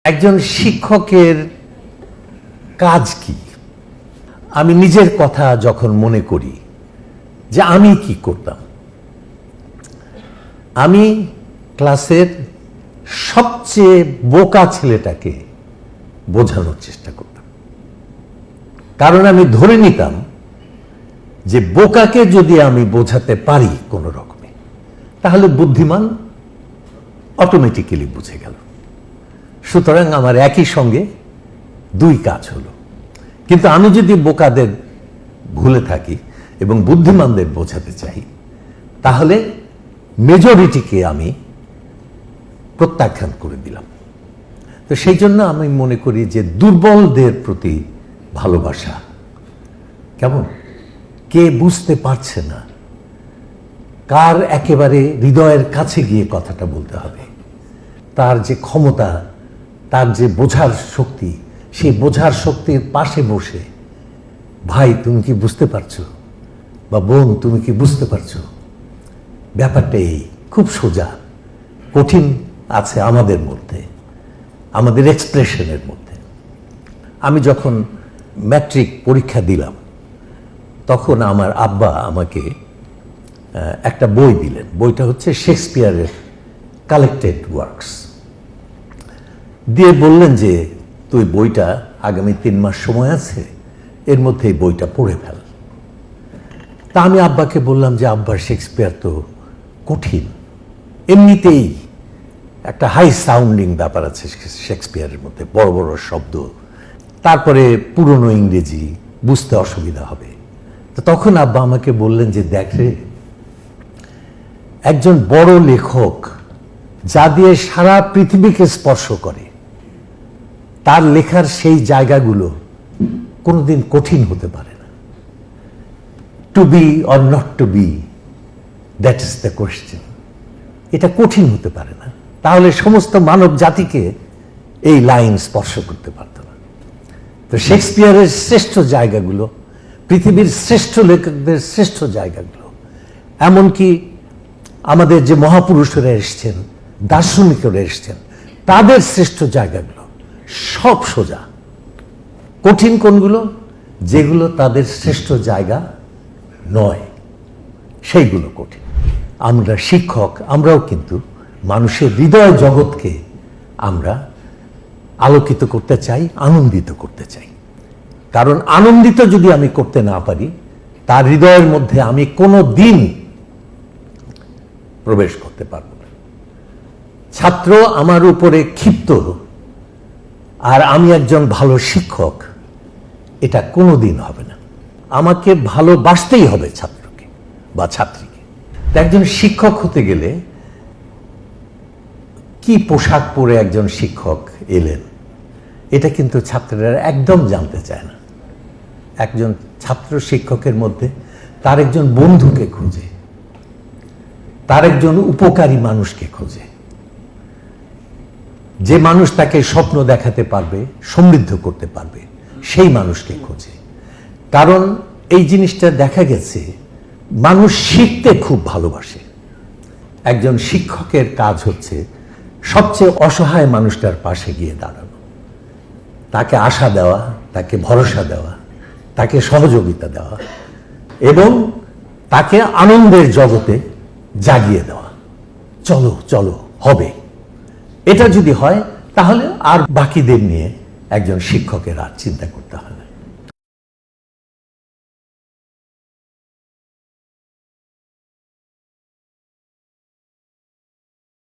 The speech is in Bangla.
একজন শিক্ষকের কাজ কি? আমি নিজের কথা যখন মনে করি যে আমি কি করতাম, আমি ক্লাসের সবচেয়ে বোকা ছেলেটাকে বোঝানোর চেষ্টা করতাম। কারণ আমি ধরে নিতাম যে বোকাকে যদি আমি বোঝাতে পারি কোনো রকমে, তাহলে বুদ্ধিমান অটোমেটিক্যালি বুঝে গেল। সুতরাং আমার একই সঙ্গে দুই কাজ হলো। কিন্তু আমি যদি বোকাদের ভুলে থাকি এবং বুদ্ধিমানদের বোঝাতে চাই, তাহলে মেজরিটিকে আমি প্রত্যাখ্যান করে দিলাম। তো সেই জন্য আমি মনে করি যে দুর্বলদের প্রতি ভালোবাসা কেমন, কে বুঝতে পারছে না, কার একেবারে হৃদয়ের কাছে গিয়ে কথাটা বলতে হবে, তার যে ক্ষমতা, তার যে বোঝার শক্তি, সেই বোঝার শক্তির পাশে বসে, ভাই তুমি কি বুঝতে পারছো, বা বোন তুমি কি বুঝতে পারছো, ব্যাপারটা এই খুব সোজা। কঠিন আছে আমাদের মধ্যে, আমাদের এক্সপ্রেশনের মধ্যে। আমি যখন ম্যাট্রিক পরীক্ষা দিলাম, তখন আমার আব্বা আমাকে একটা বই দিলেন। বইটা হচ্ছে শেক্সপিয়ারের কালেক্টেড ওয়ার্কস। দিয়ে বললেন যে তুই বইটা, আগামী 3 মাস সময় আছে, এর মধ্যে এই বইটা পড়ে ফেল। তা আমি আব্বাকে বললাম যে আব্বা, শেক্সপিয়ার তো কঠিন, এমনিতেই একটা হাই সাউন্ডিং ব্যাপার আছে শেক্সপিয়ারের মধ্যে, বড় বড় শব্দ, তারপরে পুরনো ইংরেজি, বুঝতে অসুবিধা হবে। তো তখন আব্বা আমাকে বললেন যে দেখ রে, একজন বড় লেখক যা দিয়ে সারা পৃথিবীকে স্পর্শ করে, তার লেখার সেই জায়গাগুলো কোনোদিন কঠিন হতে পারে না। To be or not to be, that is the question. এটা কঠিন হতে পারে না, তাহলে সমস্ত মানব জাতিকে এই লাইন স্পর্শ করতে পারত না। তো শেক্সপিয়ারের শ্রেষ্ঠ জায়গাগুলো, পৃথিবীর শ্রেষ্ঠ লেখকদের শ্রেষ্ঠ জায়গাগুলো, এমনকি আমাদের যে মহাপুরুষরা এসছেন, দার্শনিকরা এসছেন, তাদের শ্রেষ্ঠ জায়গাগুলো সব সোজা। কঠিন কোনগুলো? যেগুলো তাদের শ্রেষ্ঠ জায়গা নয়, সেইগুলো কঠিন। আমরা শিক্ষক, আমরাও কিন্তু মানুষের হৃদয় জগৎকে আমরা আলোকিত করতে চাই, আনন্দিত করতে চাই। কারণ আনন্দিত যদি আমি করতে না পারি, তার হৃদয়ের মধ্যে আমি কোনো দিন প্রবেশ করতে পারব না। ছাত্র আমার উপরে ক্ষিপ্ত আর আমি একজন ভালো শিক্ষক, এটা কোনো দিন হবে না। আমাকে ভালোবাসতেই হবে ছাত্রকে বা ছাত্রীকে। একজন শিক্ষক হতে গেলে কি পোশাক পরে একজন শিক্ষক এলেন, এটা কিন্তু ছাত্ররা একদম জানতে চায় না। একজন ছাত্র শিক্ষকের মধ্যে তার একজন বন্ধুকে খোঁজে, তার একজন উপকারী মানুষকে খোঁজে, যে মানুষ তাকে স্বপ্ন দেখাতে পারবে, সমৃদ্ধ করতে পারবে, সেই মানুষকে খোঁজে। কারণ এই জিনিসটা দেখা গেছে, মানুষ শিখতে খুব ভালোবাসে। একজন শিক্ষকের কাজ হচ্ছে সবচেয়ে অসহায় মানুষটার পাশে গিয়ে দাঁড়ানো, তাকে আশা দেওয়া, তাকে ভরসা দেওয়া, তাকে সহযোগিতা দেওয়া এবং তাকে আনন্দের জগতে জাগিয়ে দেওয়া। চলো চলো, হবে। এটা যদি হয়, তাহলে আর বাকিদের নিয়ে একজন শিক্ষকের আর চিন্তা করতে হয় না।